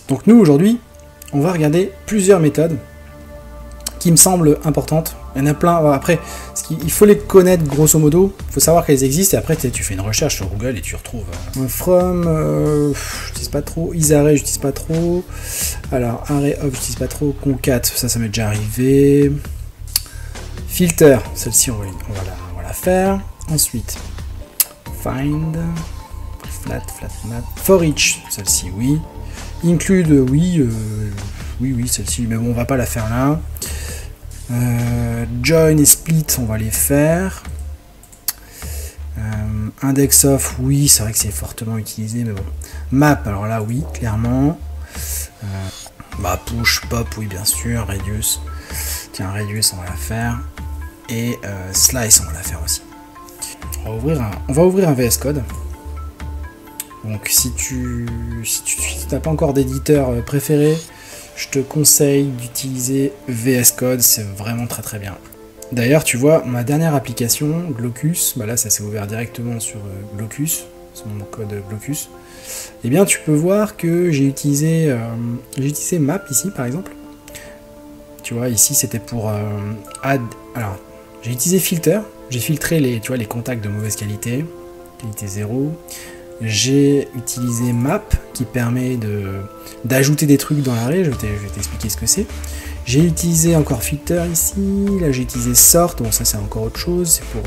Donc nous aujourd'hui, on va regarder plusieurs méthodes qui me semblent importantes. Il y en a plein. Après, il faut les connaître grosso modo. Il faut savoir qu'elles existent. Et après, tu fais une recherche sur Google et tu retrouves. From, j'utilise pas trop. Isarray, j'utilise pas trop. Alors, array of, j'utilise pas trop. Concat, ça m'est déjà arrivé. Filter, celle-ci, on va la faire. Ensuite, find, flat map. For each, celle-ci, oui. Include, oui, celle-ci, mais bon, on va pas la faire là. Join et split, on va les faire. Index of, oui, c'est vrai que c'est fortement utilisé, mais bon. Map, alors là, oui, clairement. Push, pop, oui, bien sûr. Radius, tiens, radius, on va la faire. Et slice, on va la faire aussi. On va ouvrir un VS Code. Donc, si tu n'as pas encore d'éditeur préféré, je te conseille d'utiliser VS Code, c'est vraiment très très bien. D'ailleurs, tu vois, ma dernière application, Glocus, là ça s'est ouvert directement sur Glocus, c'est mon code Glocus. Eh bien, tu peux voir que j'ai utilisé Map ici, par exemple. Tu vois, ici c'était pour add. Alors, j'ai utilisé Filter, j'ai filtré les contacts de mauvaise qualité 0. J'ai utilisé Map qui permet d'ajouter des trucs dans l'arrêt, je vais t'expliquer ce que c'est. J'ai utilisé encore Filter ici, là j'ai utilisé Sort, bon ça c'est encore autre chose, c'est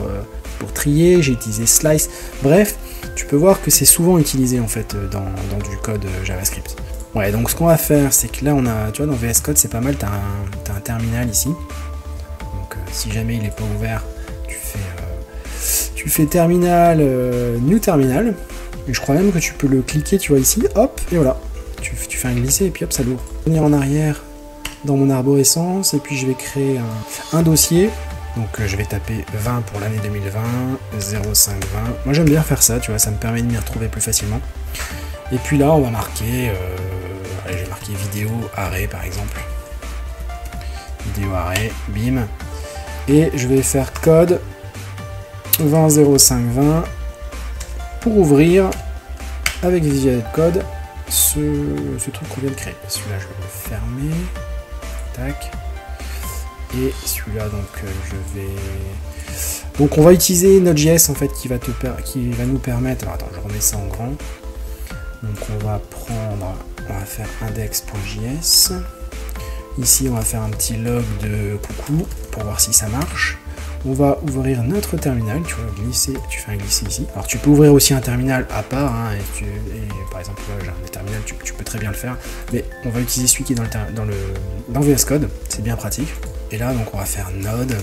pour trier, j'ai utilisé Slice, bref, tu peux voir que c'est souvent utilisé en fait dans du code JavaScript. Ouais, donc ce qu'on va faire, c'est que là on a, tu vois dans VS Code c'est pas mal, t'as un terminal ici, donc si jamais il n'est pas ouvert, tu fais terminal, new terminal. Et je crois même que tu peux le cliquer, tu vois ici, hop, et voilà. Tu fais un glisser et puis hop, ça l'ouvre. Je vais venir en arrière dans mon arborescence et puis je vais créer un dossier. Donc je vais taper 20 pour l'année 2020, 0520. Moi j'aime bien faire ça, tu vois, ça me permet de m'y retrouver plus facilement. Et puis là, on va marquer, allez, je vais marquer vidéo arrêt par exemple. Vidéo arrêt, bim. Et je vais faire code 20.05.20 pour ouvrir avec Visual Code ce truc qu'on vient de créer. Celui-là, je vais le fermer. Tac. Et celui-là, donc donc on va utiliser Node.js en fait qui va nous permettre. Alors attends, je remets ça en grand. Donc on va faire index.js. Ici, on va faire un petit log de coucou pour voir si ça marche. On va ouvrir notre terminal, tu vois, glisser, tu fais un glisser ici. Alors tu peux ouvrir aussi un terminal à part, hein, et par exemple là j'ai un terminal, tu peux très bien le faire, mais on va utiliser celui qui est dans VS Code, c'est bien pratique. Et là donc on va faire node,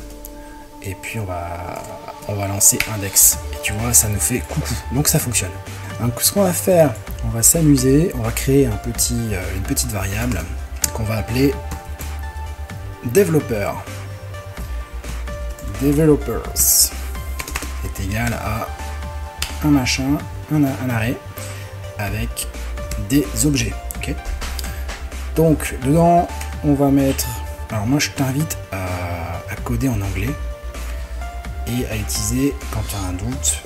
et puis on va lancer index, et tu vois ça nous fait coucou, donc ça fonctionne. Donc ce qu'on va faire, on va s'amuser, on va créer une petite variable qu'on va appeler developer. Developers est égal à un machin, un arrêt avec des objets. Ok. Donc dedans on va mettre. Alors moi je t'invite à coder en anglais et à utiliser quand tu as un doute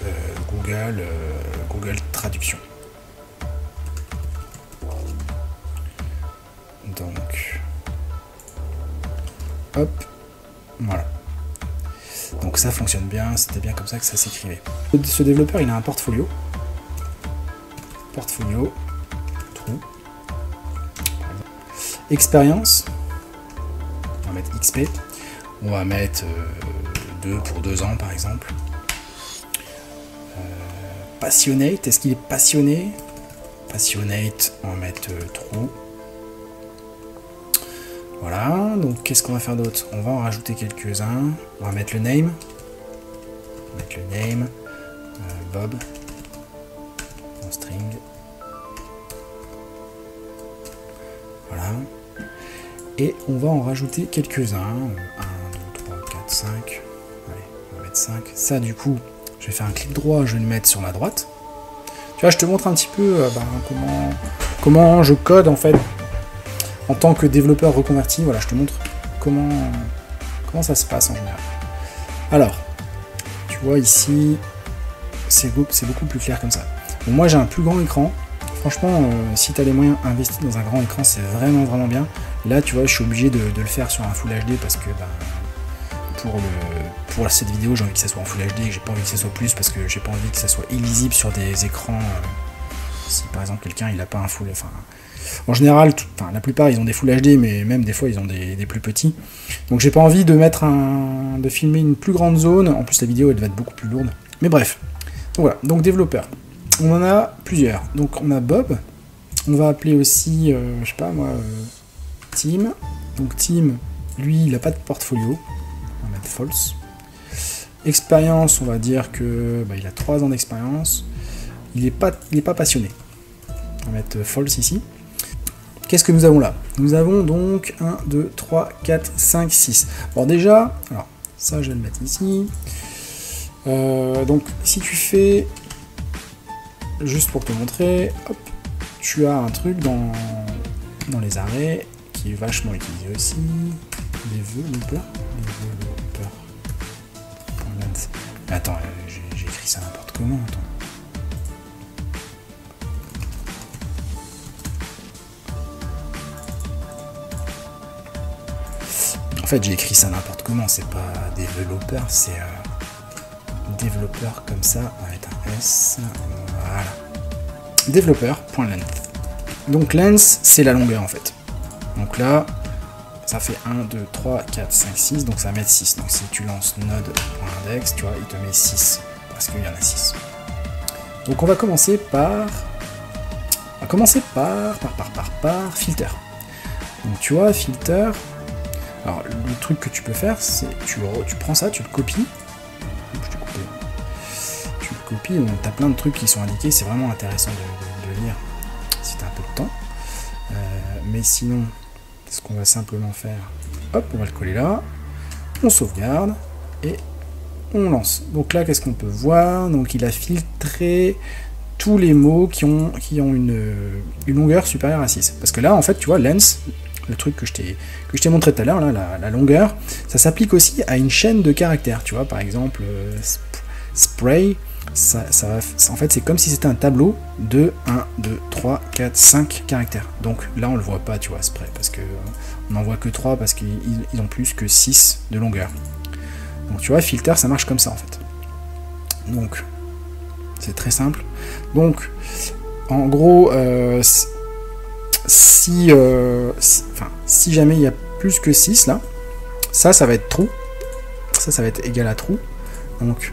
Google Traduction. Donc hop, voilà. Donc ça fonctionne bien, c'était bien comme ça que ça s'écrivait. Ce développeur, il a un portfolio. Portfolio, trou. Expérience, on va mettre XP. On va mettre 2 pour 2 ans par exemple. Passionate, est-ce qu'il est passionné? Passionate, on va mettre trou. Voilà, donc qu'est-ce qu'on va faire d'autre? On va en rajouter quelques-uns. On va mettre le name. Bob. En string. Voilà. Et on va en rajouter quelques-uns. 1, 2, 3, 4, 5. Allez, on va mettre 5. Ça, du coup, je vais faire un clic droit, je vais le mettre sur la droite. Tu vois, je te montre un petit peu comment je code en fait. En tant que développeur reconverti, voilà, je te montre comment ça se passe en général. Alors, tu vois ici, c'est beaucoup plus clair comme ça. Bon, moi j'ai un plus grand écran, Franchement, si tu as les moyens investis dans un grand écran, c'est vraiment bien. Là, tu vois, je suis obligé de le faire sur un Full HD parce que pour cette vidéo, j'ai envie que ça soit en Full HD, j'ai pas envie que ça soit plus parce que j'ai pas envie que ça soit illisible sur des écrans. Si par exemple quelqu'un il a pas un Full, enfin, en général, la plupart ils ont des Full HD, mais même des fois ils ont des plus petits. Donc j'ai pas envie de de filmer une plus grande zone. En plus la vidéo elle va être beaucoup plus lourde. Mais bref. Donc voilà. Donc développeur. On en a plusieurs. Donc on a Bob. On va appeler aussi, je sais pas moi, Tim. Donc Tim, lui il a pas de portfolio. On va mettre false. Expérience, on va dire que il a 3 ans d'expérience. Il est pas passionné. On va mettre false ici. Qu'est-ce que nous avons là? Nous avons donc 1, 2, 3, 4, 5, 6. Bon déjà, alors ça je vais le mettre ici. Donc si tu fais, juste pour te montrer, hop, tu as un truc dans les arrêts qui est vachement utilisé aussi. Développeur. Attends, j'ai écrit ça n'importe comment. Attends. En fait, j'ai écrit ça n'importe comment, c'est pas développeur, c'est développeur comme ça, on va mettre un S, voilà. Développeur.length. Donc length, c'est la longueur en fait. Donc là, ça fait 1, 2, 3, 4, 5, 6, donc ça va mettre 6. Donc si tu lances node.index, tu vois, il te met 6, parce qu'il y en a 6. Donc on va commencer par... filter. Donc tu vois, filter... Alors, le truc que tu peux faire, c'est tu prends ça, tu le copies. Tu le copies, donc tu as plein de trucs qui sont indiqués, c'est vraiment intéressant de lire si tu as un peu de temps. Mais sinon, ce qu'on va simplement faire, hop, on va le coller là, on sauvegarde et on lance. Donc là, qu'est-ce qu'on peut voir? Donc il a filtré tous les mots qui ont une longueur supérieure à 6. Parce que là, en fait, tu vois, length, le truc que je t'ai montré tout à l'heure, là, la longueur, ça s'applique aussi à une chaîne de caractères. Tu vois, par exemple, spray, en fait, c'est comme si c'était un tableau de 1, 2, 3, 4, 5 caractères. Donc là, on le voit pas, tu vois, spray, parce que on n'en voit que 3 parce qu'ils ont plus que 6 de longueur. Donc tu vois, filter, ça marche comme ça, en fait. Donc, c'est très simple. Donc, en gros, si jamais il y a plus que 6 là, ça va être true, ça va être égal à true, donc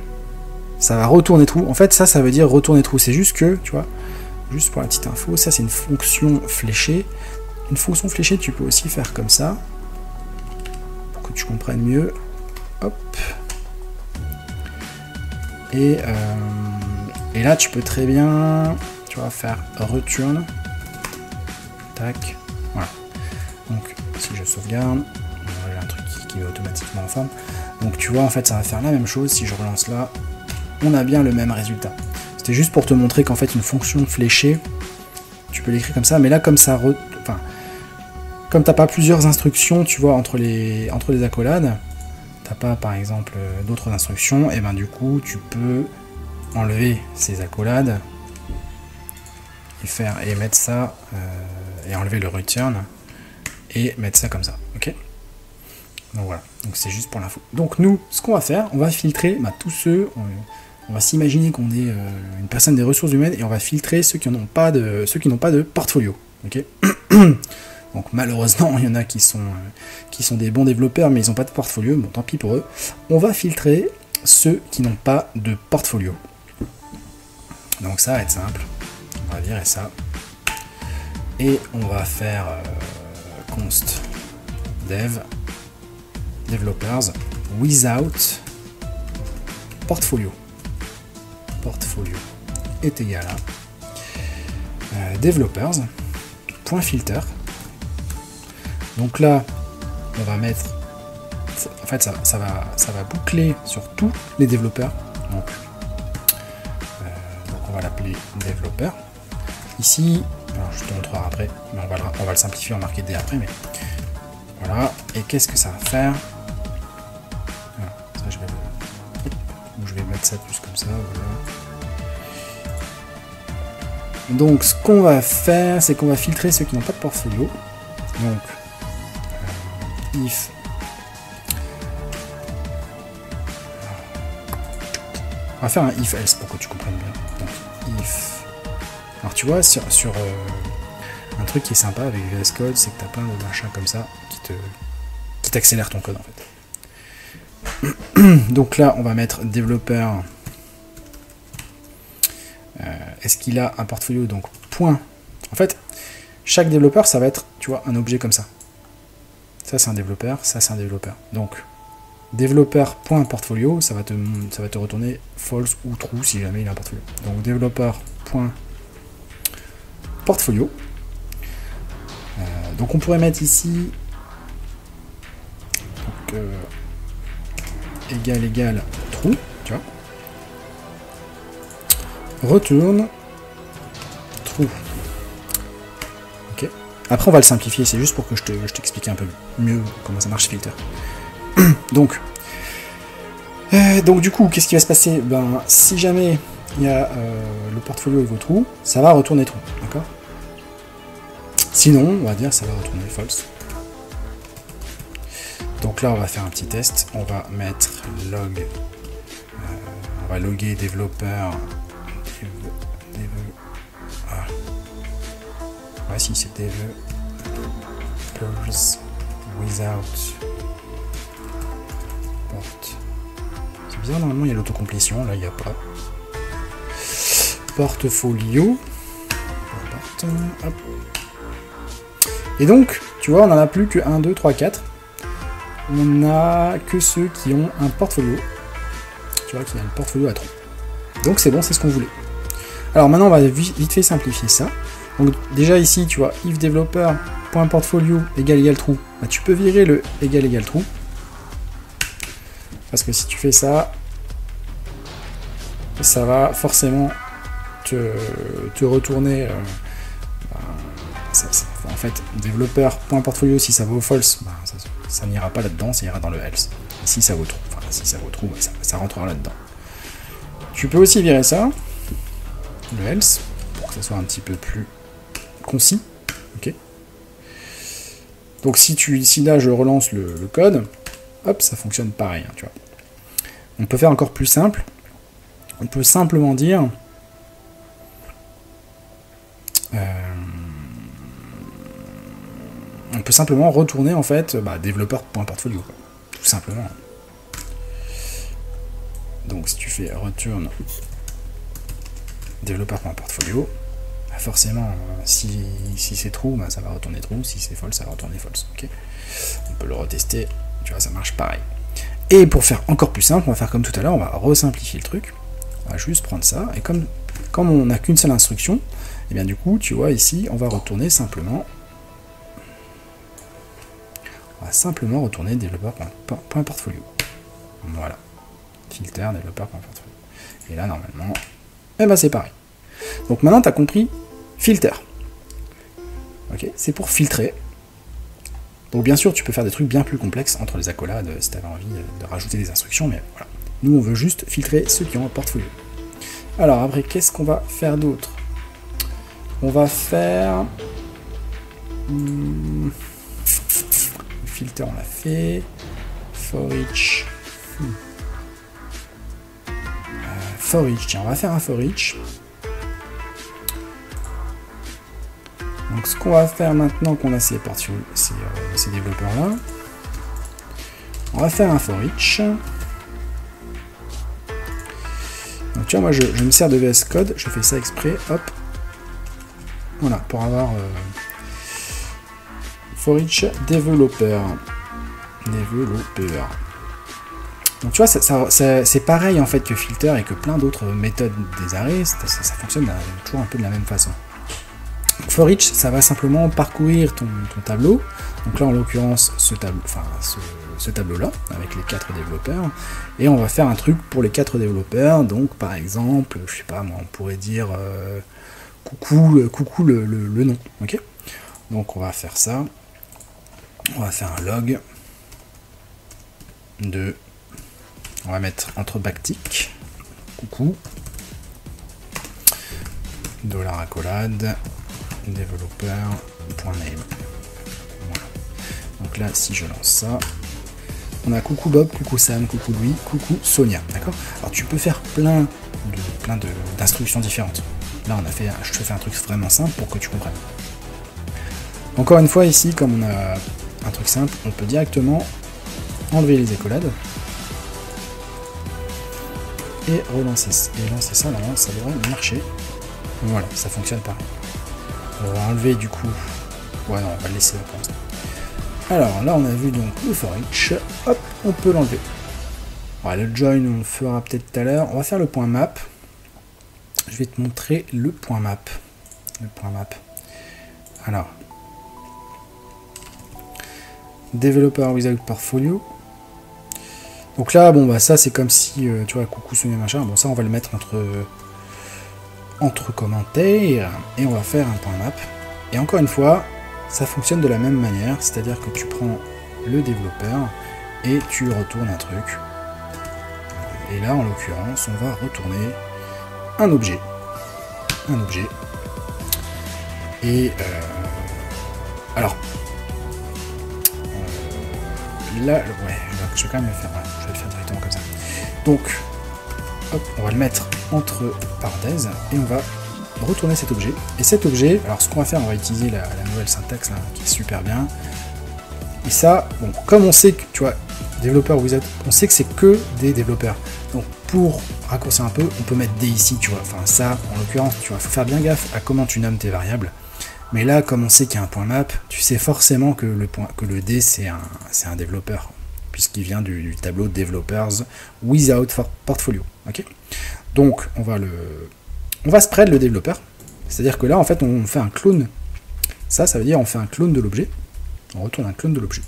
ça va retourner true. En fait, ça veut dire retourner true. C'est juste que, tu vois, juste pour la petite info, ça c'est une fonction fléchée. Une fonction fléchée, tu peux aussi faire comme ça pour que tu comprennes mieux. Hop. Et là, tu peux très bien, tu vois, faire return. Tac, voilà. Donc si je sauvegarde, j'ai un truc qui va automatiquement en forme. Donc tu vois, en fait ça va faire la même chose. Si je relance là, on a bien le même résultat. C'était juste pour te montrer qu'en fait une fonction fléchée, tu peux l'écrire comme ça, mais là comme ça, comme t'as pas plusieurs instructions, tu vois, entre les accolades, t'as pas par exemple d'autres instructions, et ben du coup tu peux enlever ces accolades et mettre ça et enlever le return et mettre ça comme ça, ok. Donc voilà, donc c'est juste pour l'info. Donc nous, ce qu'on va faire, on va filtrer tous ceux, on va s'imaginer qu'on est une personne des ressources humaines et on va filtrer ceux qui n'ont pas de portfolio, ok. Donc malheureusement, il y en a qui sont des bons développeurs, mais ils n'ont pas de portfolio, bon tant pis pour eux. On va filtrer ceux qui n'ont pas de portfolio. Donc ça va être simple, on va virer ça. Et on va faire const dev developers without portfolio. Portfolio est égal à developers.filter. Donc là, on va mettre, en fait, ça va boucler sur tous les développeurs. Donc on va l'appeler développeur. Ici, alors je te montrerai après, mais on va le simplifier, en marquer D après, mais voilà. Et qu'est-ce que ça va faire? Voilà, ça je vais mettre ça plus comme ça, voilà. Donc ce qu'on va faire, c'est qu'on va filtrer ceux qui n'ont pas de portfolio. Donc if on va faire un if else pour que tu comprennes bien. Donc if. Alors tu vois sur un truc qui est sympa avec VS Code, c'est que tu as plein de machins comme ça qui t'accélèrent ton code en fait. Donc là on va mettre développeur. Est-ce qu'il a un portfolio? Donc point. En fait, chaque développeur, ça va être, tu vois, un objet comme ça. Ça c'est un développeur, ça c'est un développeur. Donc développeur.portfolio, ça va te retourner false ou true si jamais il a un portfolio. Donc développeur.portfolio. Donc on pourrait mettre ici donc, égal true, tu vois. Retourne true. Ok. Après on va le simplifier, c'est juste pour que je t'explique un peu mieux comment ça marche filter. Donc du coup, qu'est-ce qui va se passer? Ben, si jamais il y a le portfolio il vaut true, ça va retourner true, d'accord? Sinon, on va dire ça va retourner false. Donc là, on va faire un petit test. On va mettre log. On va loguer développeur. Voici c'est developers without port. C'est bien, normalement il y a l'autocomplétion, là il n'y a pas. Portfolio. Hop. Et donc, tu vois, on n'en a plus que 1, 2, 3, 4. On n'a que ceux qui ont un portfolio. Tu vois, qui a le portfolio à 3. Donc c'est bon, c'est ce qu'on voulait. Alors maintenant, on va vite fait simplifier ça. Donc déjà ici, tu vois, if developer.portfolio égale true, bah, tu peux virer le égal true. Parce que si tu fais ça, ça va forcément te retourner... en fait, développeur.portfolio, si ça vaut false, bah, ça n'ira pas là-dedans, ça ira dans le else. Et si ça vaut true, enfin, si ça vaut true, bah, ça rentrera là-dedans. Tu peux aussi virer ça, le else, pour que ça soit un petit peu plus concis. Ok. Donc si là je relance le code, hop, ça fonctionne pareil, hein, tu vois. On peut faire encore plus simple. On peut simplement dire on peut simplement retourner en fait développeur.portfolio, tout simplement. Donc si tu fais return développeur.portfolio, bah forcément si c'est true, bah, ça va retourner true, si c'est false, ça va retourner false. Okay, on peut le retester, tu vois, ça marche pareil. Et pour faire encore plus simple, on va faire comme tout à l'heure, on va resimplifier le truc. On va juste prendre ça, et comme on n'a qu'une seule instruction, et bien du coup, tu vois ici, on va retourner simplement. On va simplement retourner développeur.portfolio. Voilà. Filter développeur.portfolio. Et là, normalement, eh ben c'est pareil. Donc maintenant, tu as compris filter. Ok, c'est pour filtrer. Donc bien sûr, tu peux faire des trucs bien plus complexes entre les accolades si tu avais envie de rajouter des instructions, mais voilà. Nous, on veut juste filtrer ceux qui ont un portfolio. Alors après, qu'est-ce qu'on va faire d'autre? On va faire... filter, on l'a fait. For each. For each, tiens, on va faire un for each. Donc ce qu'on va faire maintenant qu'on a ces développeurs là, on va faire un for each. Donc tu vois, moi je me sers de VS Code, je fais ça exprès, hop. Voilà, pour avoir for each developer. Donc tu vois, c'est pareil en fait que filter et que plein d'autres méthodes des arrêts, ça fonctionne toujours un peu de la même façon. For each, ça va simplement parcourir ton tableau. Donc là, en l'occurrence, ce tableau-là, avec les 4 développeurs. Et on va faire un truc pour les 4 développeurs. Donc, par exemple, je sais pas, moi, on pourrait dire coucou le nom. Ok. Donc, on va faire ça. On va faire un log de... On va mettre entre backtick, coucou. $accolade, developer.name. Voilà. Donc là, si je lance ça, on a coucou Bob, coucou Sam, coucou Louis, coucou Sonia. D'accord? Alors tu peux faire plein d'instructions différentes. Là, je te fais un truc vraiment simple pour que tu comprennes. Encore une fois, ici, comme on a un truc simple, on peut directement enlever les accolades et relancer et lancer ça. Normalement, ça devrait marcher. Voilà, ça fonctionne pareil. On va enlever du coup. Ouais, non, on va le laisser là pour l'instant. Alors là, on a vu donc le for each. Hop, on peut l'enlever. Voilà, le join, on le fera peut-être tout à l'heure. On va faire le point map. Je vais te montrer le point map. Le point map. Alors. Developer without portfolio. Donc là, bon, bah ça, c'est comme si, tu vois, coucou Sonia machin. Bon, ça, on va le mettre entre commentaires. Et on va faire un point map. Et encore une fois, ça fonctionne de la même manière. C'est-à-dire que tu prends le développeur et tu retournes un truc. Et là, en l'occurrence, on va retourner un objet. Un objet. Et alors là, ouais, je vais quand même le faire. Ouais, je vais le faire directement comme ça. Donc, hop, on va le mettre entre parenthèses et on va retourner cet objet. Et cet objet, alors ce qu'on va faire, on va utiliser la nouvelle syntaxe là, qui est super bien. Et ça, bon, comme on sait que, tu vois, développeur wizard, on sait que c'est que des développeurs. Donc pour raccourcir un peu, on peut mettre D ici, tu vois. Enfin ça, en l'occurrence, tu vois, faut faire bien gaffe à comment tu nommes tes variables. Mais là, comme on sait qu'il y a un point map, tu sais forcément que le D c'est un développeur, puisqu'il vient du tableau Developers Without Portfolio. Ok. Donc on va spread le développeur. C'est-à-dire que là, en fait, on fait un clone. Ça veut dire on fait un clone de l'objet. On retourne un clone de l'objet.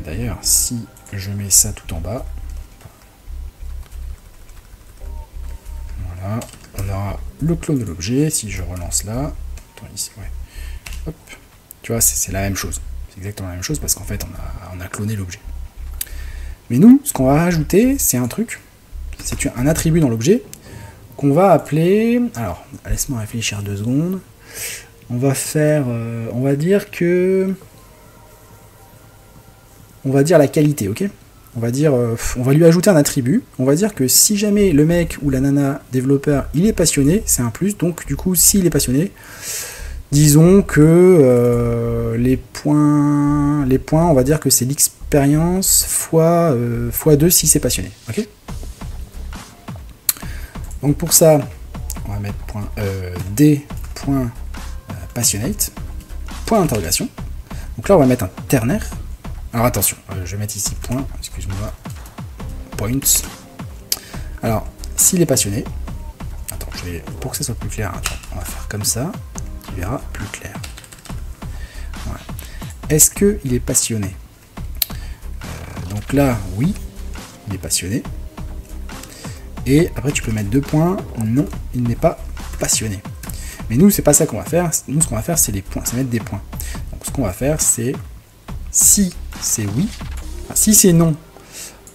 D'ailleurs, si je mets ça tout en bas, voilà, on aura le clone de l'objet. Si je relance là, attends, ici, ouais. Hop, tu vois, c'est la même chose. C'est exactement la même chose parce qu'en fait, on a cloné l'objet. Mais nous, ce qu'on va rajouter, c'est un truc, c'est un attribut dans l'objet qu'on va appeler. Alors, laisse-moi réfléchir 2 secondes. On va faire, on va dire la qualité, ok? On va lui ajouter un attribut. On va dire que si jamais le mec ou la nana développeur, il est passionné, c'est un plus. Donc du coup, s'il est passionné, disons que les points, on va dire que c'est l'expérience fois 2 si c'est passionné, ok? Donc pour ça, on va mettre D. Passionate, point d'interrogation. Donc là, on va mettre un ternaire. Alors attention, je vais mettre ici point, excuse-moi, points. Alors, s'il est passionné, attends, pour que ça soit plus clair, attends, on va faire comme ça, tu verras plus clair. Voilà. Est-ce qu'il est passionné? Donc là, oui, il est passionné. Et après, tu peux mettre 2 points, non, il n'est pas passionné. Mais nous, c'est pas ça qu'on va faire. Nous, ce qu'on va faire, c'est les points, c'est mettre des points. Donc, ce qu'on va faire, c'est si c'est oui, enfin, si c'est non,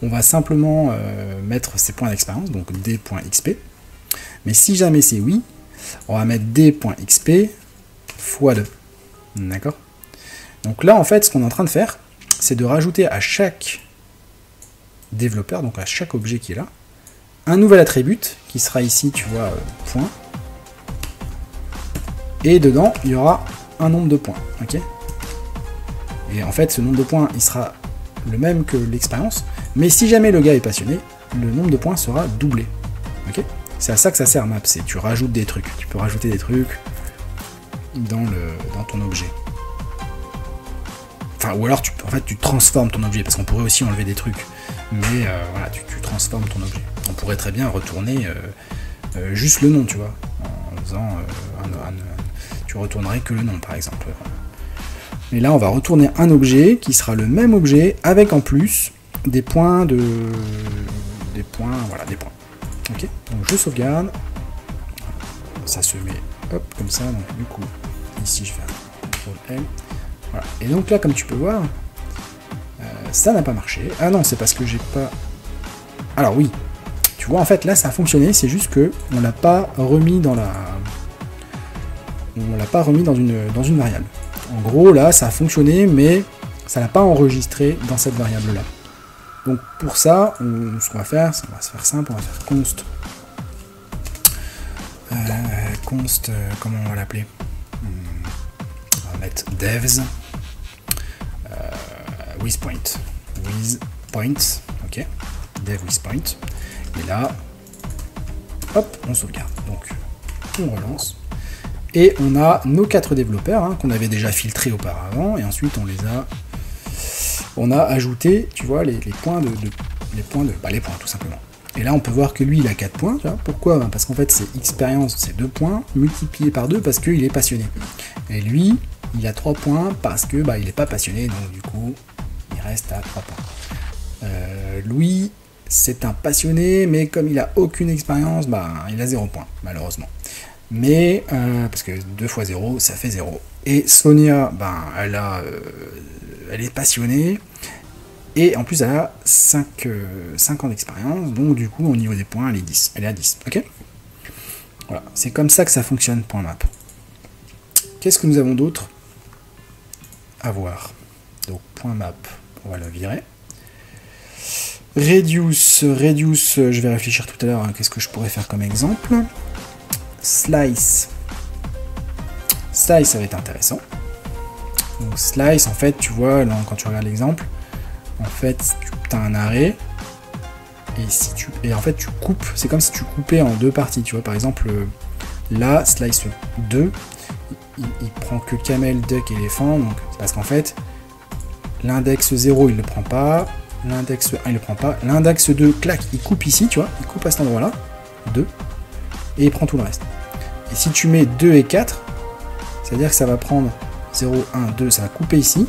on va simplement mettre ces points d'expérience, donc d.xp. Mais si jamais c'est oui, on va mettre d.xp fois 2. D'accord? Donc là, en fait, ce qu'on est en train de faire, c'est de rajouter à chaque développeur, donc à chaque objet qui est là, un nouvel attribut qui sera ici, tu vois, point. Et dedans, il y aura un nombre de points, ok? Et en fait, ce nombre de points, il sera le même que l'expérience, mais si jamais le gars est passionné, le nombre de points sera doublé, ok? C'est à ça que ça sert map, c'est tu rajoutes des trucs, tu peux rajouter des trucs dans ton objet. Enfin, ou alors, tu transformes ton objet, parce qu'on pourrait aussi enlever des trucs, mais voilà, tu transformes ton objet. On pourrait très bien retourner juste le nom, tu vois, en faisant tu retournerais que le nom, par exemple. Mais là, on va retourner un objet qui sera le même objet avec en plus des points voilà, des points. Ok, donc je sauvegarde. Ça se met, hop, comme ça. Donc du coup, ici, je fais un CTRL L. Voilà. Et donc là, comme tu peux voir, ça n'a pas marché. Ah non, c'est parce que j'ai pas. Alors oui, tu tu vois, en fait, là, ça a fonctionné, c'est juste que on l'a pas remis dans la... On l'a pas remis dans une variable. En gros, là, ça a fonctionné, mais ça l'a pas enregistré dans cette variable-là. Donc, pour ça, ce qu'on va faire, on va se faire simple, on va faire const. Comment on va l'appeler? On va mettre devs with point. With point, ok. Dev with point. Et là, hop, on sauvegarde. Donc, on relance. Et on a nos 4 développeurs hein, qu'on avait déjà filtrés auparavant. Et ensuite, on a ajouté, tu vois, les points les points tout simplement. Et là, on peut voir que lui, il a 4 points. Tu vois. Pourquoi? Parce qu'en fait, c'est expérience, c'est 2 points, multiplié par 2 parce qu'il est passionné. Et lui, il a 3 points parce que il n'est pas passionné. Donc, du coup, il reste à 3 points. Louis, c'est un passionné, mais comme il a aucune expérience, il a 0 points, malheureusement. Mais, parce que 2 fois 0, ça fait 0. Et Sonia, elle est passionnée, et en plus elle a 5 ans d'expérience, donc du coup au niveau des points, elle est à 10, ok? Voilà, c'est comme ça que ça fonctionne, .map. Qu'est-ce que nous avons d'autre à voir? Donc .map, on va le virer. Reduce, je vais réfléchir tout à l'heure, hein, qu'est-ce que je pourrais faire comme exemple? Slice, ça va être intéressant. Donc slice, en fait, tu vois, là, quand tu regardes l'exemple, en fait, tu as un arrêt, et en fait, tu coupes, c'est comme si tu coupais en 2 parties, tu vois, par exemple, là, slice 2, il prend que camel, duck, éléphant, donc c'est parce qu'en fait, l'index 0, il ne le prend pas, l'index 1, il ne le prend pas, l'index 2, clac, il coupe ici, tu vois, il coupe à cet endroit-là, 2, et il prend tout le reste. Et si tu mets 2 et 4, c'est-à-dire que ça va prendre 0, 1, 2, ça va couper ici,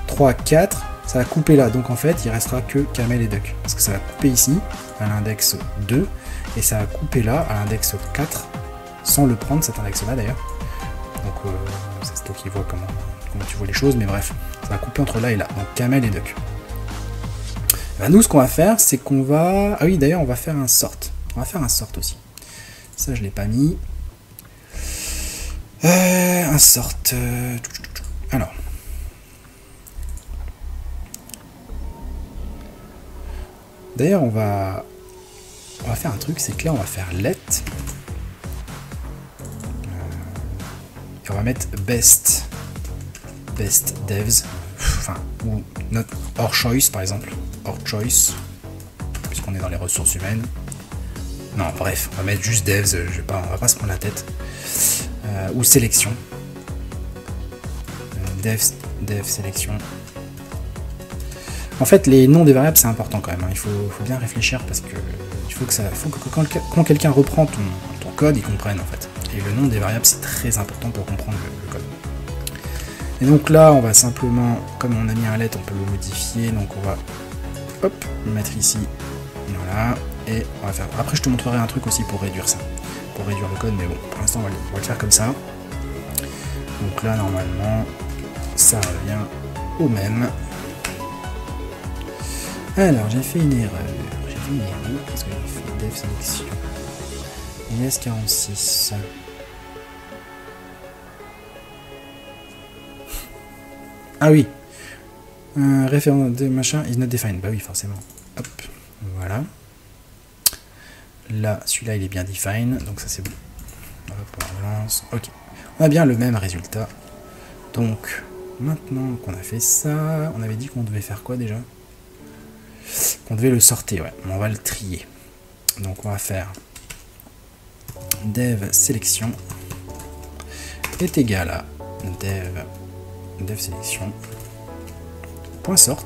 3, 4, ça va couper là, donc en fait, il restera que camel et duck, parce que ça va couper ici, à l'index 2, et ça va couper là, à l'index 4, sans le prendre, cet index-là d'ailleurs. Donc, c'est toi qui vois comment tu vois les choses, mais bref, ça va couper entre là et là, donc camel et duck. Nous, ce qu'on va faire, c'est qu'on va... Ah oui, d'ailleurs, on va faire un sort. On va faire un sort aussi. Ça, je ne l'ai pas mis. Un sort. Alors. D'ailleurs, on va faire un truc, c'est que là, on va faire let. Et on va mettre best devs. Enfin, ou not or choice, par exemple. Or choice. Puisqu'on est dans les ressources humaines. Non, bref, on va mettre juste devs, on va pas se prendre la tête. Ou sélection. Dev sélection. En fait, les noms des variables, c'est important quand même. Hein. Il faut bien réfléchir parce que quand quelqu'un reprend ton code, il comprenne en fait. Et le nom des variables, c'est très important pour comprendre le code. Et donc là, on va simplement, comme on a mis un let, on peut le modifier. Donc on va le mettre ici. Voilà. Et on va faire. Après, je te montrerai un truc aussi pour réduire ça. Pour réduire le code, mais bon, pour l'instant, on va le faire comme ça. Donc là, normalement, ça revient au même. Alors, j'ai fait une erreur. Parce que j'ai fait dev sélection. IS46. Ah oui. Référent de machin is not defined. Bah oui, forcément. Hop. Voilà. Là, celui-là, il est bien define. Donc ça, c'est bon. Hop, on relance. Ok. On a bien le même résultat. Donc, maintenant qu'on a fait ça, on avait dit qu'on devait faire quoi déjà? Qu'on devait le sortir, ouais. On va le trier. Donc, on va faire dev sélection est égal à dev sélection point sort.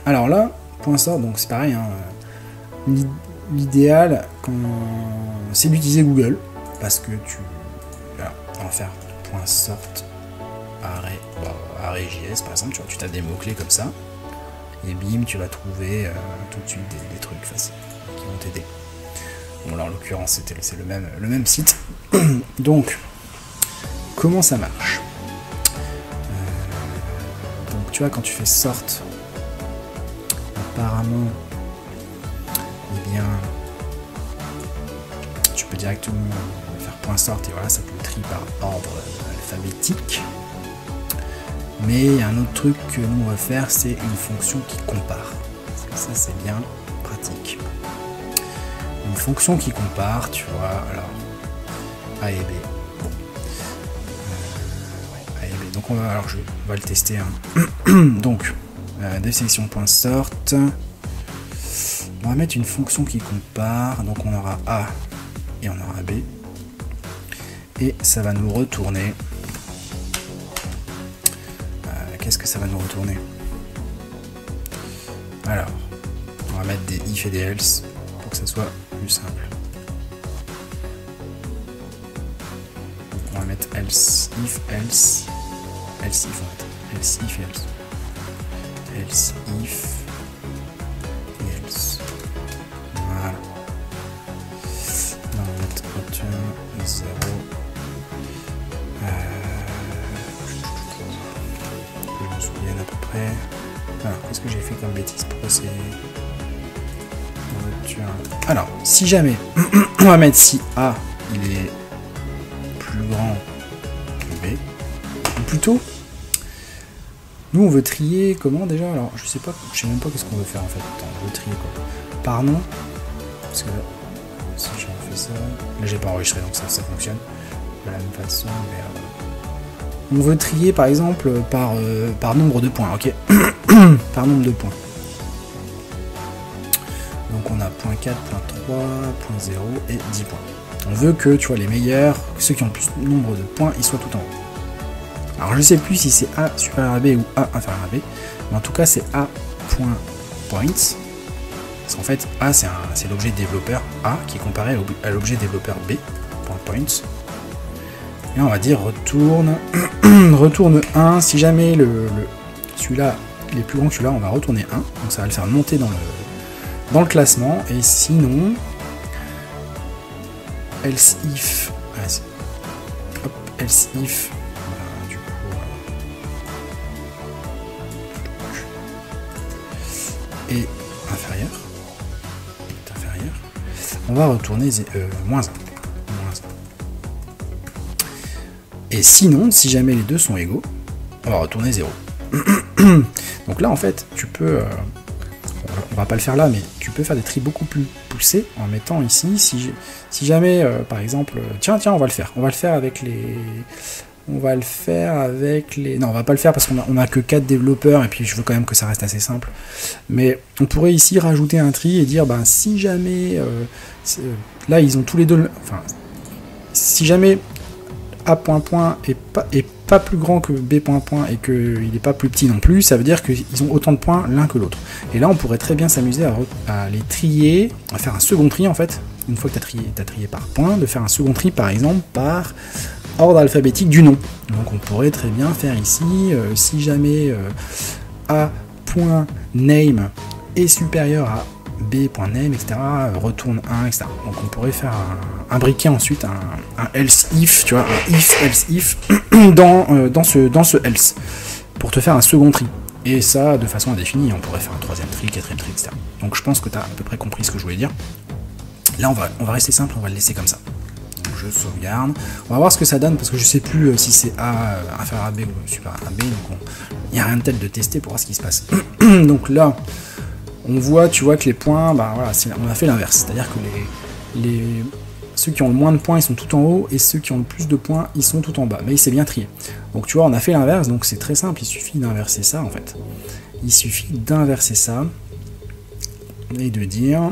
Alors là, point sort, donc c'est pareil, hein, l'idéal c'est d'utiliser Google parce que voilà, on va faire point sort array JS par exemple, tu tapes des mots clés comme ça et bim, tu vas trouver tout de suite des trucs faciles qui vont t'aider. Bon là en l'occurrence c'est le même site. Donc comment ça marche? Donc tu vois, quand tu fais sort, apparemment eh bien, tu peux directement faire point sort et voilà, ça te le trie par ordre alphabétique. Mais il y a un autre truc que nous on va faire, c'est une fonction qui compare. Ça c'est bien pratique. Une fonction qui compare, tu vois, alors A et B. Bon. Ouais, A et B. Donc on va le tester. Hein. Donc, désélection point sort. On va mettre une fonction qui compare. Donc on aura A et on aura B. Et ça va nous retourner. Qu'est-ce que ça va nous retourner? Alors, on va mettre des if et des else pour que ça soit plus simple. On va mettre else, if, else, else if, on va mettre else, if et else. Else, if et else. Voilà. Là, on va mettre return 0. Que je me souvienne à peu près. Alors, qu'est-ce que j'ai fait comme bêtise pour essayer? Alors, si jamais, on va mettre si A il est plus grand que B, ou plutôt, nous on veut trier comment déjà? Alors, je sais même pas qu'est-ce qu'on veut faire en fait. Attends, on veut trier quoi? Par nom, parce que là, si j'ai fait ça, là j'ai pas enregistré donc ça fonctionne de la même façon, mais on veut trier par exemple par nombre de points, ok? Par nombre de points. Donc on a .4, .3, .0 et 10 points. On veut que, tu vois, les meilleurs, ceux qui ont le plus de nombre de points, ils soient tout en haut. Alors je sais plus si c'est A supérieur à B ou A inférieur à B, mais en tout cas c'est A.points. Parce qu'en fait A c'est l'objet développeur A qui est comparé à l'objet développeur B, .points. Et on va dire retourne retourne 1, si jamais celui-là il est plus grand que celui-là, on va retourner 1, donc ça va le faire monter dans le classement, et sinon else if hop, else if du coup et inférieur, on va retourner moins 1. Et sinon, si jamais les deux sont égaux, on va retourner 0. Donc là en fait tu peux on va pas le faire là, mais tu peux faire des tris beaucoup plus poussés en mettant ici, si jamais par exemple, tiens on va le faire avec les non, on va pas le faire parce qu'on a que 4 développeurs et puis je veux quand même que ça reste assez simple, mais on pourrait ici rajouter un tri et dire ben si jamais là ils ont tous les deux, enfin si jamais A point est pas plus grand que B point et qu'il n'est pas plus petit non plus, ça veut dire qu'ils ont autant de points l'un que l'autre. Et là on pourrait très bien s'amuser à les trier, à faire un second tri en fait, une fois que tu as trié par point, de faire un second tri par exemple par ordre alphabétique du nom. Donc on pourrait très bien faire ici, si jamais A.name est supérieur à B.name, etc., retourne 1, etc. Donc on pourrait faire un briquet ensuite, un else if, tu vois, un if, else if, dans ce else, pour te faire un second tri. Et ça, de façon indéfinie, on pourrait faire un troisième tri, quatrième tri, etc. Donc je pense que tu as à peu près compris ce que je voulais dire. Là, on va rester simple, on va le laisser comme ça. Donc je sauvegarde. On va voir ce que ça donne, parce que je sais plus si c'est A inférieur à B ou supérieur à B, donc il n'y a rien de tel de tester pour voir ce qui se passe. Donc là, on voit, tu vois que les points, bah voilà, on a fait l'inverse, c'est-à-dire que ceux qui ont le moins de points, ils sont tout en haut, et ceux qui ont le plus de points, ils sont tout en bas, mais il s'est bien trié. Donc tu vois, on a fait l'inverse, donc c'est très simple, il suffit d'inverser ça en fait. Il suffit d'inverser ça, et de dire,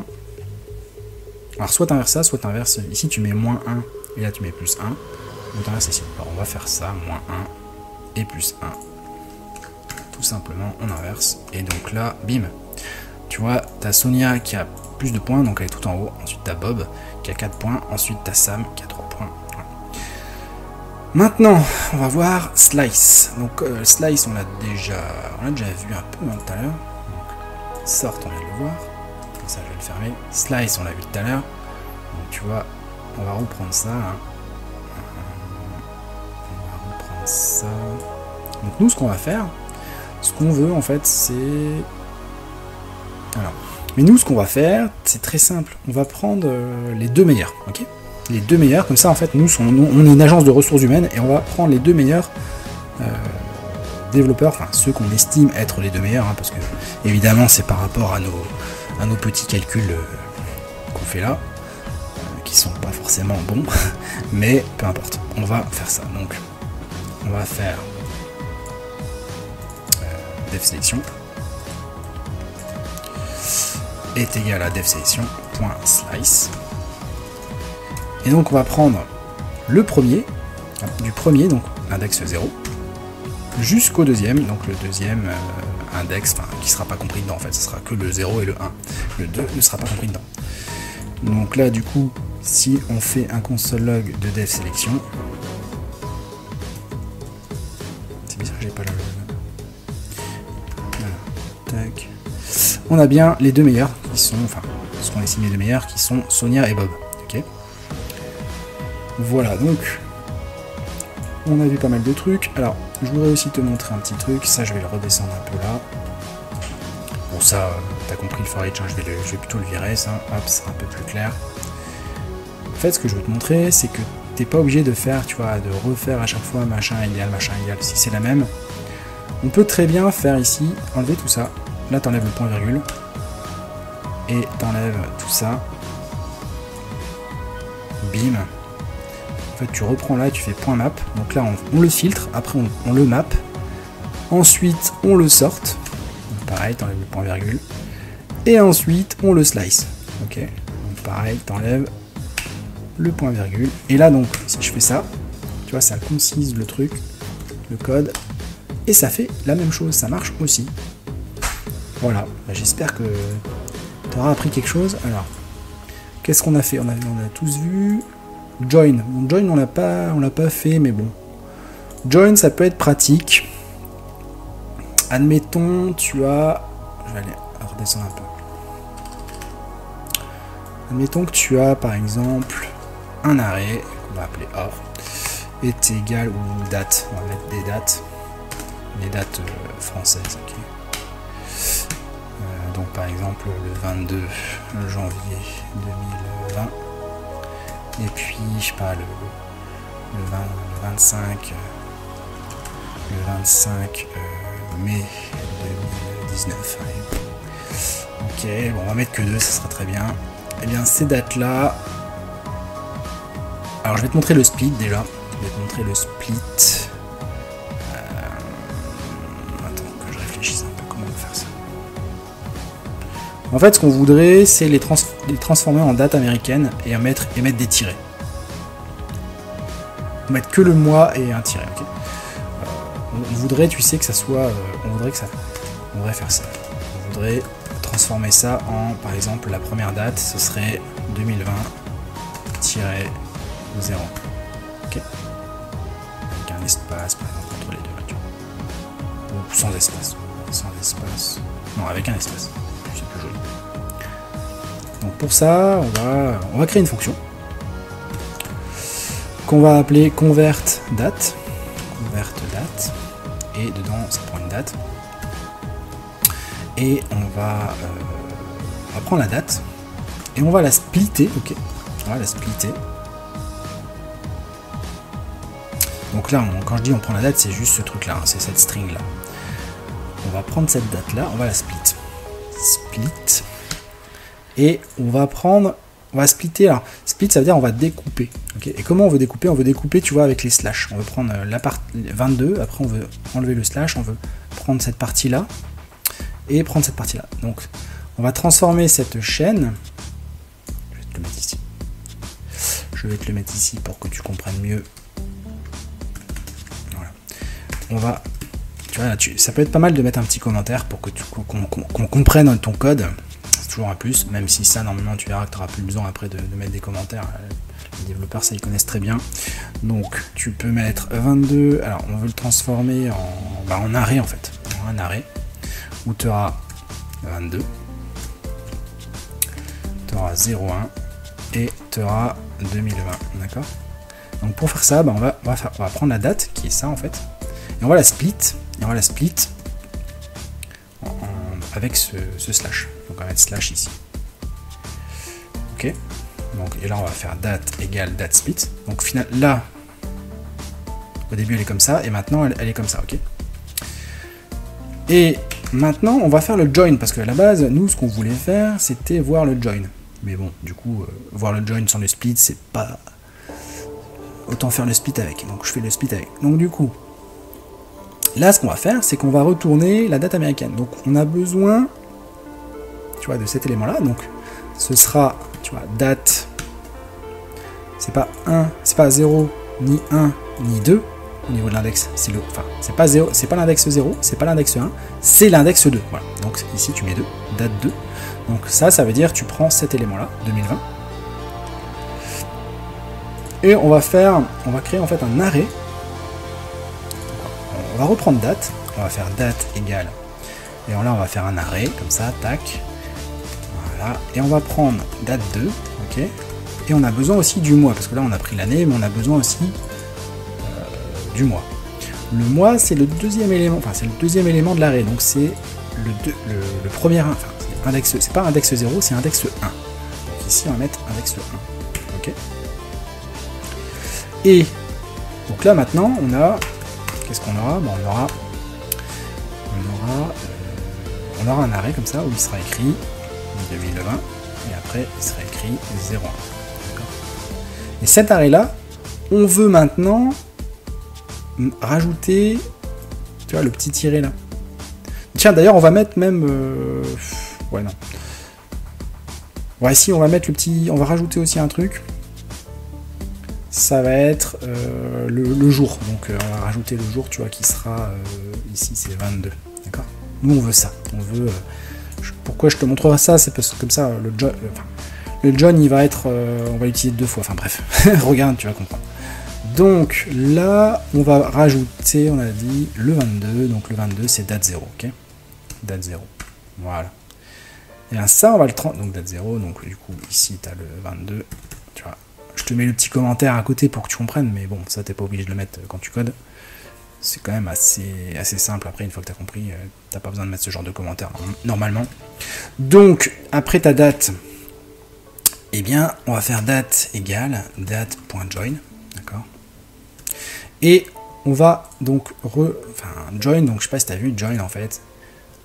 alors soit t'inverses ça, soit t'inverses, ici tu mets moins 1, et là tu mets plus 1, ou t'inverses ici. Alors on va faire ça, moins 1, et plus 1. Tout simplement, on inverse, et donc là, bim. Tu vois, t'as Sonia qui a plus de points, donc elle est tout en haut. Ensuite, t'as Bob qui a 4 points. Ensuite, t'as Sam qui a 3 points. Voilà. Maintenant, on va voir Slice. Donc, Slice, on l'a déjà vu un peu tout à l'heure. Sort, on vient de le voir. Comme ça, je vais le fermer. Slice, on l'a vu tout à l'heure. Donc, tu vois, on va reprendre ça. Hein. On va reprendre ça. Donc, nous, ce qu'on va faire, ce qu'on veut, en fait, c'est... Alors, Mais nous, ce qu'on va faire, c'est très simple. On va prendre les 2 meilleurs, ok? Les 2 meilleurs, comme ça, en fait, nous, on est une agence de ressources humaines et on va prendre les 2 meilleurs développeurs, enfin, ceux qu'on estime être les 2 meilleurs, hein, parce que, évidemment, c'est par rapport à nos petits calculs qu'on fait là, qui sont pas forcément bons, mais peu importe, on va faire ça. Donc, on va faire dev sélection est égal à devSelection.slice. Et donc on va prendre le premier, du premier, donc index 0, jusqu'au deuxième, donc le deuxième index, enfin qui sera pas compris dedans en fait, ce sera que le 0 et le 1. Le 2 ne sera pas compris dedans. Donc là du coup, si on fait un console log de dev sélection, c'est bizarre que j'ai pas le... Voilà. Tac. On a bien les 2 meilleurs qui sont, enfin, ce qu'on estime les 2 meilleurs qui sont Sonia et Bob. Ok. Voilà, donc on a vu pas mal de trucs. Alors, je voudrais aussi te montrer un petit truc. Ça, je vais le redescendre un peu là. Bon, ça, t'as compris le for each, hein, je vais plutôt le virer, ça. Hop, ça sera un peu plus clair. En fait, ce que je veux te montrer, c'est que t'es pas obligé de faire, tu vois, de refaire à chaque fois machin égal. Si c'est la même, on peut très bien faire ici, enlever tout ça. Là, t'enlèves le point virgule. Et t'enlèves tout ça. Bim. En fait, tu reprends là, tu fais point map. Donc là, on le filtre. Après, on le map. Ensuite, on le sort. Donc, pareil, t'enlèves le point virgule. Et ensuite, on le slice. Ok. Donc pareil, t'enlèves le point virgule. Et là, donc, si je fais ça, tu vois, ça concise le truc, le code. Et ça fait la même chose. Ça marche aussi. Voilà, j'espère que tu auras appris quelque chose. Alors, qu'est-ce qu'on a fait? On a tous vu. Join. Bon, join, on l'a pas fait, mais bon. Join, ça peut être pratique. Admettons, tu as... Je vais aller redescendre un peu. Admettons que tu as, par exemple, un arrêt, qu'on va appeler or, est égal ou date. On va mettre des dates. Les dates françaises, ok. Donc par exemple le 22 janvier 2020 et puis je sais pas le 25 mai 2019. Ok, bon, on va mettre que 2, ça sera très bien. Et bien ces dates là, alors je vais te montrer le split déjà. Je vais te montrer le split. Attends que je réfléchisse un peu comment on va faire ça. En fait, ce qu'on voudrait, c'est les transformer en date américaine et mettre des tirets. On mettre que le mois et un tiret. Okay, on voudrait, tu sais, que ça soit... on voudrait faire ça. On voudrait transformer ça en, par exemple, la première date, ce serait 2020-0. Ok. Avec un espace, par exemple, entre les deux. Ou sans espace. Sans espace. Non, avec un espace. C'est plus joli. Donc pour ça, on va créer une fonction qu'on va appeler convertDate. ConvertDate. Et dedans, ça prend une date. Et on va prendre la date et on va la splitter. Ok. On va la splitter. Donc là, quand je dis on prend la date, c'est juste ce truc là, hein, c'est cette string là. On va prendre cette date là, on va la split. Et on va splitter. Alors split, ça veut dire on va découper. Okay, et comment on veut découper? On veut découper, tu vois, avec les slash. On veut prendre la partie 22, après on veut enlever le slash, on veut prendre cette partie là et prendre cette partie là. Donc on va transformer cette chaîne. Je vais te le mettre ici. Je vais te le mettre ici pour que tu comprennes mieux. Voilà. On va, tu vois, ça peut être pas mal de mettre un petit commentaire pour que qu'on comprenne ton code. C'est toujours un plus, même si ça, normalement, tu verras que tu n'auras plus besoin après de mettre des commentaires. Les développeurs, ça, ils connaissent très bien. Donc, tu peux mettre 22. Alors, on veut le transformer en arrêt, en fait. En un arrêt, où tu auras 22. Tu auras 01 et tu auras 2020. D'accord? Donc, pour faire ça, on va prendre la date, qui est ça, en fait. Et on va la split. Et on va la split avec ce slash. Donc on va mettre slash ici. Ok. Donc, et là, on va faire date égale date split. Donc, final, là, au début, elle est comme ça, et maintenant, elle est comme ça, ok. Et maintenant, on va faire le join, parce qu'à la base, nous, ce qu'on voulait faire, c'était voir le join. Mais bon, du coup, voir le join sans le split, c'est pas... Autant faire le split avec. Donc, je fais le split avec. Donc, du coup, là, ce qu'on va faire, c'est qu'on va retourner la date américaine. Donc, on a besoin, tu vois, de cet élément-là. Donc, ce sera, tu vois, date... C'est pas 1, c'est pas 0, ni 1, ni 2. Au niveau de l'index, c'est le, enfin, c'est pas 0, c'est pas l'index 0, c'est pas l'index 1, c'est l'index 2. Voilà. Donc ici tu mets 2, date 2. Donc ça veut dire tu prends cet élément-là, 2020. Et on va créer en fait un arrêt. On va reprendre date, on va faire date égale. Et là on va faire un arrêt, comme ça, tac. Voilà. Et on va prendre date 2, ok. Et on a besoin aussi du mois, parce que là on a pris l'année, mais on a besoin aussi du mois. Le mois, c'est le deuxième élément, enfin c'est le deuxième élément de l'arrêt, donc c'est le premier, enfin c'est pas index 0, c'est index 1. Donc ici on va mettre index 1. Ok. Et donc là maintenant on a, qu'est-ce qu'on aura? Bon, on aura un arrêt comme ça où il sera écrit 2020 et après il sera écrit 01. Et cet arrêt là, on veut maintenant rajouter, tu vois, le petit tiret là. Tiens, d'ailleurs, on va mettre même... Ouais, non. Ouais, si, on va mettre le petit... On va rajouter aussi un truc. Ça va être le jour. Donc, on va rajouter le jour, tu vois, qui sera... ici, c'est 22. D'accord? Nous, on veut ça. On veut... pourquoi je te montrerai ça? C'est parce que comme ça, le John, il va être... on va l'utiliser 2 fois. Enfin, bref. Regarde, tu vas comprendre. Donc là, on va rajouter, on a dit, le 22. Donc le 22, c'est date 0, ok? Date 0. Voilà. Et bien ça, on va le 30. Donc date 0. Donc du coup, ici, tu as le 22. Tu vois. Je te mets le petit commentaire à côté pour que tu comprennes. Mais bon, ça, t'es pas obligé de le mettre quand tu codes. C'est quand même assez simple. Après, une fois que tu as compris, t'as pas besoin de mettre ce genre de commentaire normalement. Donc, après ta date, eh bien, on va faire date égale date.join. D'accord? Et on va donc join, donc je sais pas si tu as vu, join en fait,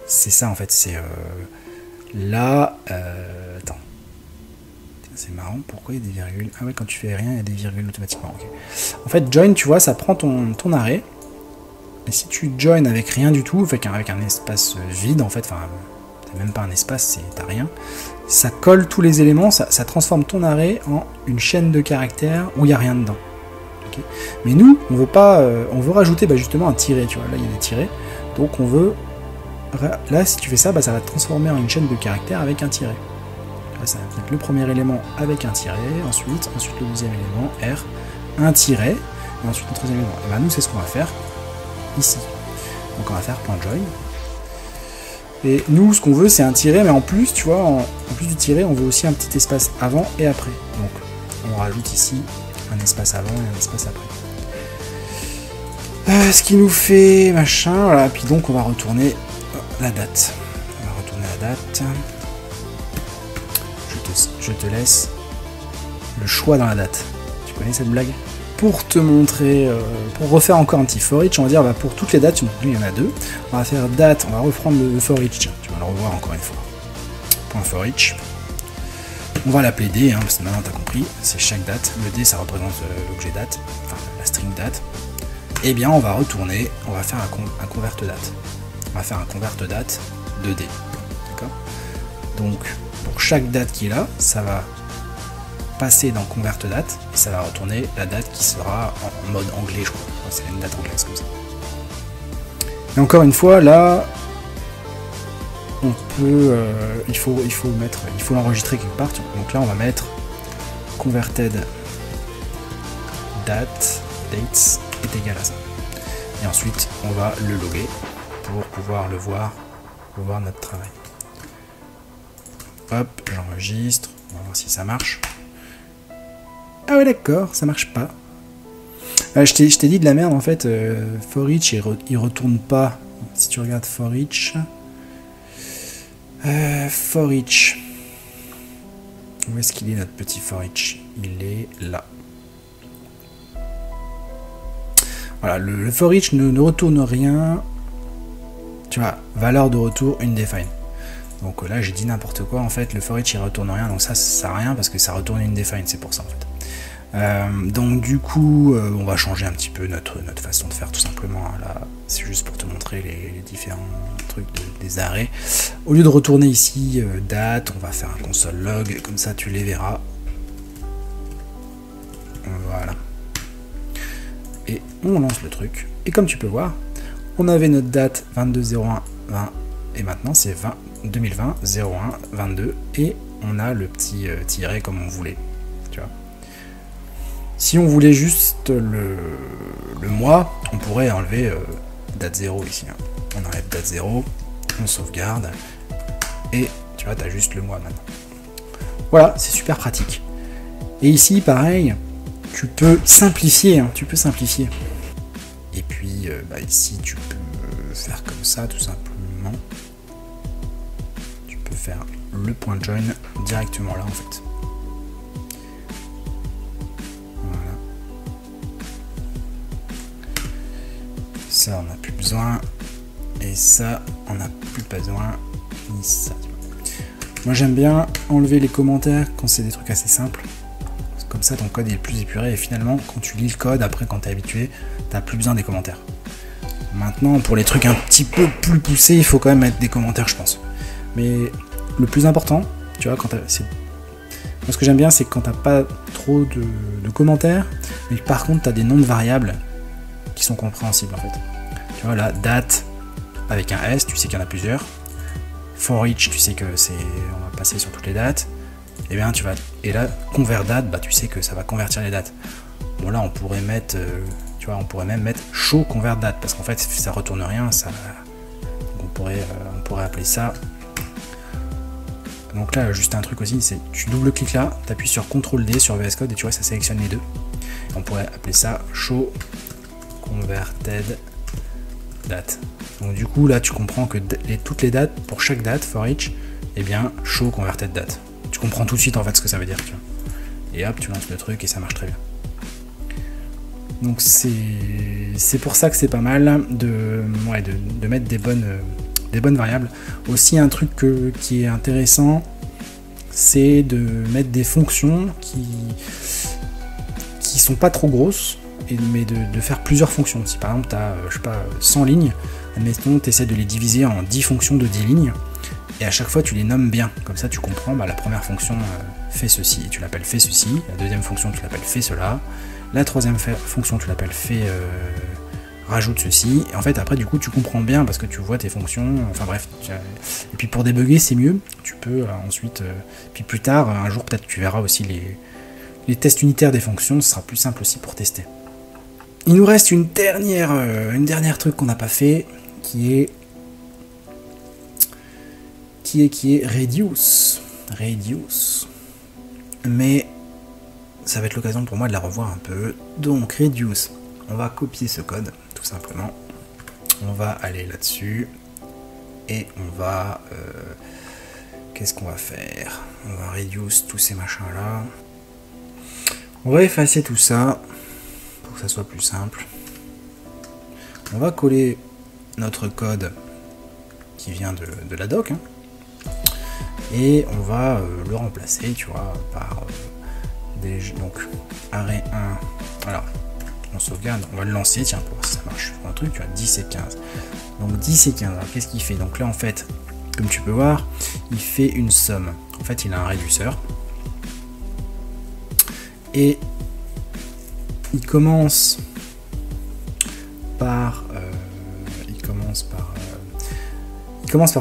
c'est ça en fait, c'est là, attends, c'est marrant, pourquoi il y a des virgules? Ah ouais, quand tu fais rien, il y a des virgules automatiquement, ok. En fait, join, tu vois, ça prend ton arrêt, et si tu join avec rien du tout, avec un espace vide en fait, enfin, c'est même pas un espace, t'as rien, ça colle tous les éléments, ça transforme ton arrêt en une chaîne de caractères où il n'y a rien dedans. Mais nous, on veut pas, on veut rajouter justement un tiret, tu vois, là il y a des tirets, donc on veut, là si tu fais ça, ça va te transformer en une chaîne de caractères avec un tiret. Là, ça va être le premier élément avec un tiret, ensuite le deuxième élément, R, un tiret, et ensuite le troisième élément. Et nous c'est ce qu'on va faire ici. Donc on va faire .join. Et nous ce qu'on veut c'est un tiret, mais en plus, tu vois, en plus du tiret, on veut aussi un petit espace avant et après. Donc on rajoute ici un espace avant et un espace après. Ce qui nous fait machin, voilà, puis donc on va retourner la date. On va retourner la date. Je te laisse le choix dans la date. Tu connais cette blague? Pour te montrer, pour refaire encore un petit for each, on va dire pour toutes les dates, il y en a 2. On va faire date, on va reprendre le for each, tiens, tu vas le revoir encore une fois. Point for each. On va l'appeler D, hein, parce que maintenant tu as compris, c'est chaque date. Le D ça représente l'objet date, enfin la string date. Et bien on va retourner, on va faire un convert date. On va faire un convert date de D. D'accord? Donc pour chaque date qui est là, ça va passer dans convert date et ça va retourner la date qui sera en mode anglais, je crois. C'est une date anglaise comme ça. Et encore une fois, là, on peut, il faut l'enregistrer quelque part. Donc là, on va mettre converted dates est égal à ça. Et ensuite, on va le loguer pour pouvoir le voir notre travail. Hop, j'enregistre. On va voir si ça marche. Ah ouais, d'accord, ça marche pas. Je t'ai dit de la merde en fait. For each, il retourne pas. Si tu regardes for each. For each. Où est-ce qu'il est notre petit for each? Il est là. Voilà, le for each ne retourne rien. Tu vois, valeur de retour undefined. Donc là j'ai dit n'importe quoi en fait, le for each il retourne rien, donc ça sert à rien parce que ça retourne undefined, c'est pour ça en fait. Donc du coup on va changer un petit peu notre façon de faire tout simplement. Là c'est juste pour te montrer les différents trucs des arrêts. Au lieu de retourner ici date, on va faire un console log, comme ça tu les verras. Voilà. Et on lance le truc. Et comme tu peux voir, on avait notre date 22-01-20 et maintenant c'est 2020 01 22 et on a le petit tiret comme on voulait. Tu vois. Si on voulait juste le mois, on pourrait enlever date 0 ici. Hein. On enlève date 0, on sauvegarde et tu vois, tu as juste le mois maintenant. Voilà, c'est super pratique. Et ici, pareil, tu peux simplifier. Hein, tu peux simplifier. Et puis ici, tu peux faire comme ça tout simplement. Tu peux faire le point join directement là en fait. Ça on n'a plus besoin et ça on n'a plus besoin ni ça. Moi j'aime bien enlever les commentaires quand c'est des trucs assez simples, comme ça ton code est plus épuré et finalement quand tu lis le code après quand tu es habitué t'as plus besoin des commentaires. Maintenant pour les trucs un petit peu plus poussés il faut quand même mettre des commentaires je pense, mais le plus important tu vois moi ce que j'aime bien c'est quand t'as pas trop de commentaires mais par contre t'as des noms de variables qui sont compréhensibles en fait. Tu vois là, date avec un S, tu sais qu'il y en a plusieurs. For each, tu sais que c'est, on va passer sur toutes les dates. Et bien tu vas, et là convert date, bah tu sais que ça va convertir les dates. Bon là on pourrait mettre, tu vois, on pourrait même mettre show convert date parce qu'en fait ça retourne rien, ça. On pourrait appeler ça. Donc là juste un truc aussi, c'est tu double-cliques là, tu appuies sur CTRL D sur VS Code et tu vois ça sélectionne les deux. On pourrait appeler ça show converted date. Donc du coup là tu comprends que toutes les dates pour chaque date for each, et bien show converted date. Tu comprends tout de suite en fait ce que ça veut dire. Tu vois. Et hop tu lances le truc et ça marche très bien. Donc c'est pour ça que c'est pas mal de mettre des bonnes variables. Aussi un truc qui est intéressant, c'est de mettre des fonctions qui sont pas trop grosses. Mais de faire plusieurs fonctions. Si par exemple tu as, je sais pas, 100 lignes, admettons, tu essaies de les diviser en 10 fonctions de 10 lignes, et à chaque fois tu les nommes bien. Comme ça tu comprends, la première fonction fait ceci, tu l'appelles fait ceci, la deuxième fonction tu l'appelles fait cela, la troisième fonction tu l'appelles fait rajoute ceci, et en fait après du coup tu comprends bien parce que tu vois tes fonctions, enfin bref. Et puis pour débugger c'est mieux, tu peux ensuite, puis plus tard, un jour peut-être tu verras aussi les tests unitaires des fonctions, ce sera plus simple aussi pour tester. Il nous reste une dernière truc qu'on n'a pas fait, qui est reduce. Mais ça va être l'occasion pour moi de la revoir un peu. Donc reduce, on va copier ce code, tout simplement. On va aller là-dessus et on va qu'est-ce qu'on va faire? On va reduce tous ces machins là. On va effacer tout ça. Que ça soit plus simple. On va coller notre code qui vient de la doc hein, et on va le remplacer tu vois par donc arrêt 1. Alors on sauvegarde, on va le lancer, tiens pour voir si ça marche sur un truc, tu vois 10 et 15. Donc 10 et 15, alors qu'est-ce qu'il fait? Donc là en fait comme tu peux voir il fait une somme, en fait il a un réducteur et il commence par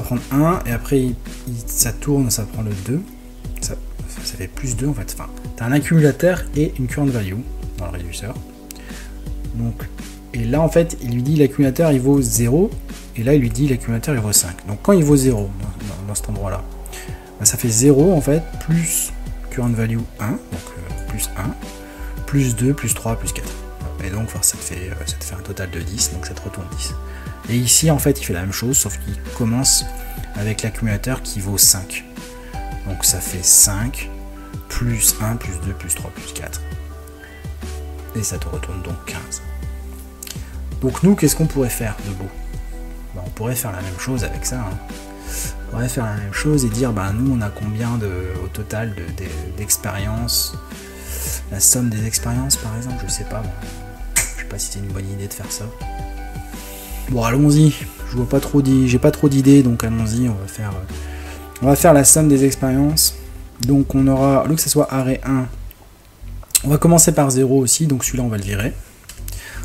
prendre 1 et après ça tourne, ça prend le 2, ça fait plus 2 en fait. Enfin, tu as un accumulateur et une current value dans le réducteur. Donc, et là en fait il lui dit l'accumulateur il vaut 0 et là il lui dit l'accumulateur il vaut 5. Donc quand il vaut 0 dans cet endroit là, ça fait 0 en fait plus current value 1, donc plus 1. Plus 2, plus 3, plus 4. Et donc ça te fait un total de 10, donc ça te retourne 10. Et ici en fait il fait la même chose, sauf qu'il commence avec l'accumulateur qui vaut 5. Donc ça fait 5, plus 1, plus 2, plus 3, plus 4. Et ça te retourne donc 15. Donc nous, qu'est-ce qu'on pourrait faire de beau? On pourrait faire la même chose avec ça. On pourrait faire la même chose et dire, nous, on a combien au total d'expériences. La somme des expériences, par exemple, je sais pas. Je sais pas si c'est une bonne idée de faire ça. Bon, allons-y. Je vois pas trop j'ai pas trop d'idées, donc allons-y. On va faire la somme des expériences. Donc on aura, au lieu que ce soit arrêt 1, on va commencer par 0 aussi, donc celui-là on va le virer.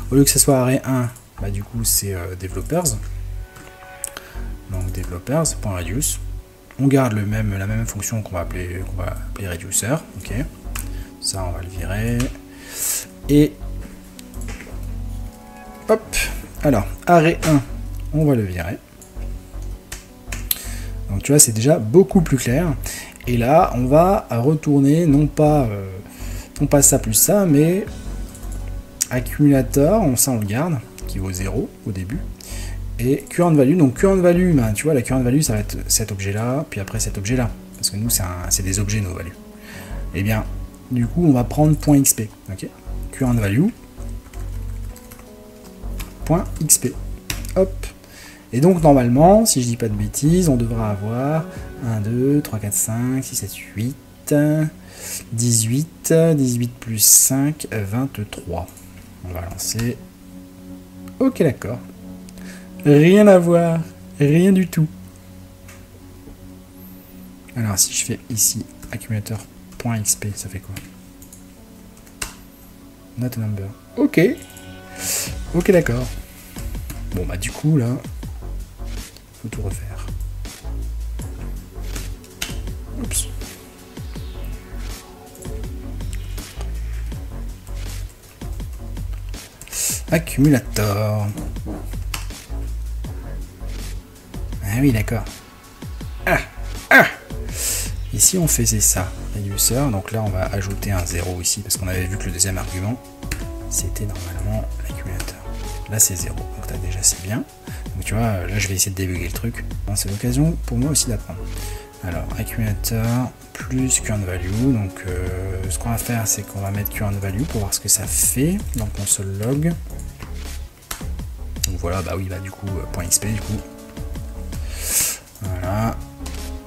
Au lieu que ce soit arrêt 1, du coup c'est developers. Donc developers.reduce. On garde la même fonction qu'on va appeler reducer. Ok. Ça on va le virer. Et hop. Alors, arrêt 1, on va le virer. Donc tu vois, c'est déjà beaucoup plus clair. Et là, on va retourner, non pas ça plus ça, mais accumulateur, ça on le garde, qui vaut 0 au début. Et current value, donc current value, tu vois, la current value, ça va être cet objet-là, puis après cet objet-là. Parce que nous, c'est des objets, nos values. Et bien, du coup, on va prendre .xp. Ok, current value, .xp. Hop. Et donc normalement, si je dis pas de bêtises, on devra avoir 1, 2, 3, 4, 5, 6, 7, 8, 18, 18 plus 5, 23. On va lancer. Ok, d'accord. Rien à voir, rien du tout. Alors si je fais ici accumulateur.xp, ça fait quoi? Not a number. Ok. Ok, d'accord. Bon, du coup, là, faut tout refaire. Oups. Accumulateur. Ah oui, d'accord. Ici, on faisait ça. Reducer. Donc là, on va ajouter un 0 ici, parce qu'on avait vu que le deuxième argument, c'était normalement l'accumulateur. Là, c'est 0. Donc là, déjà, c'est bien. Donc tu vois, là, je vais essayer de débugger le truc. Bon, c'est l'occasion pour moi aussi d'apprendre. Alors, accumulateur plus current value. Donc, ce qu'on va faire, c'est qu'on va mettre current value pour voir ce que ça fait dans console log. Donc voilà, du coup, .xp, du coup. Voilà.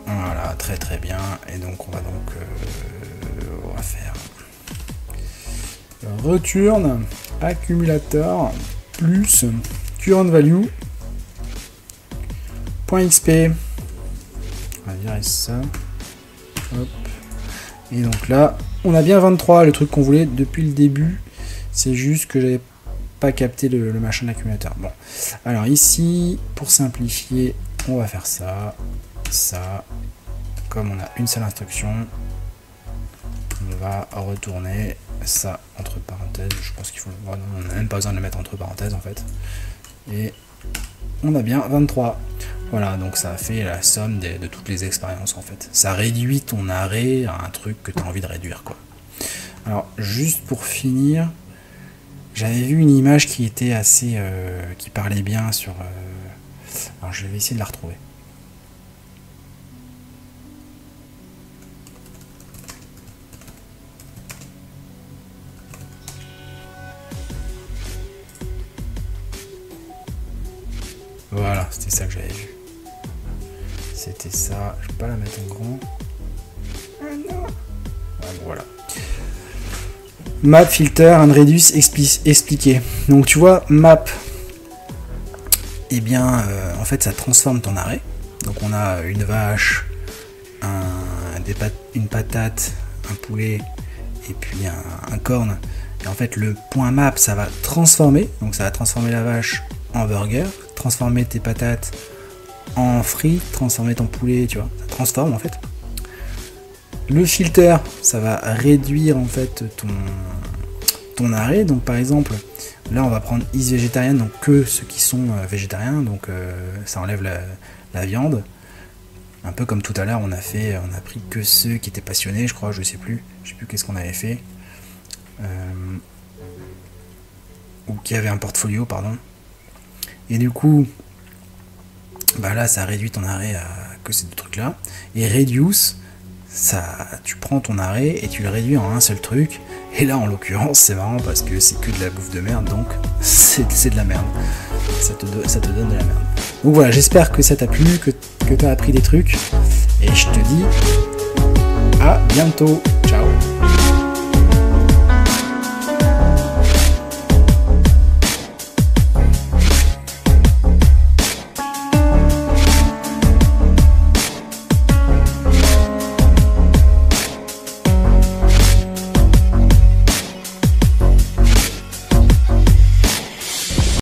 Voilà, très très bien. Et donc, on va faire return accumulateur plus current value .xp. On va virer ça. Hop. Et donc là, on a bien 23, le truc qu'on voulait depuis le début. C'est juste que j'avais pas capté le machin d'accumulateur. Bon, alors ici, pour simplifier, on va faire ça, ça. Comme on a une seule instruction, on va retourner ça entre parenthèses. Je pense qu'il faut, on n'a même pas besoin de le mettre entre parenthèses en fait. Et on a bien 23. Voilà, donc ça fait la somme de toutes les expériences en fait. Ça réduit ton arrêt à un truc que tu as envie de réduire quoi. Alors juste pour finir, j'avais vu une image qui était assez, qui parlait bien sur. Alors je vais essayer de la retrouver. Voilà, c'était ça que j'avais vu. C'était ça. Je vais pas la mettre en grand. Ah non. Voilà. Map, filter, and reduce, expliqué. Donc tu vois, map, eh bien, en fait, ça transforme ton arrêt. Donc on a une vache, une patate, un poulet, et puis un corne. Et en fait, le point map, ça va transformer. Donc ça va transformer la vache en burger, transformer tes patates en frites, transformer ton poulet, tu vois, ça transforme en fait. Le filter, ça va réduire en fait ton arrêt. Donc par exemple, là on va prendre is végétarien, donc que ceux qui sont végétariens, donc ça enlève la viande. Un peu comme tout à l'heure, on a pris que ceux qui étaient passionnés, je crois, je sais plus qu'est-ce qu'on avait fait. Ou qui avait un portfolio, pardon. Et du coup, là ça réduit ton arrêt à que ces deux trucs-là. Et reduce, ça, tu prends ton arrêt et tu le réduis en un seul truc. Et là, en l'occurrence, c'est marrant parce que c'est que de la bouffe de merde, donc c'est de la merde. Ça te donne de la merde. Donc voilà, j'espère que ça t'a plu, que tu as appris des trucs. Et je te dis à bientôt.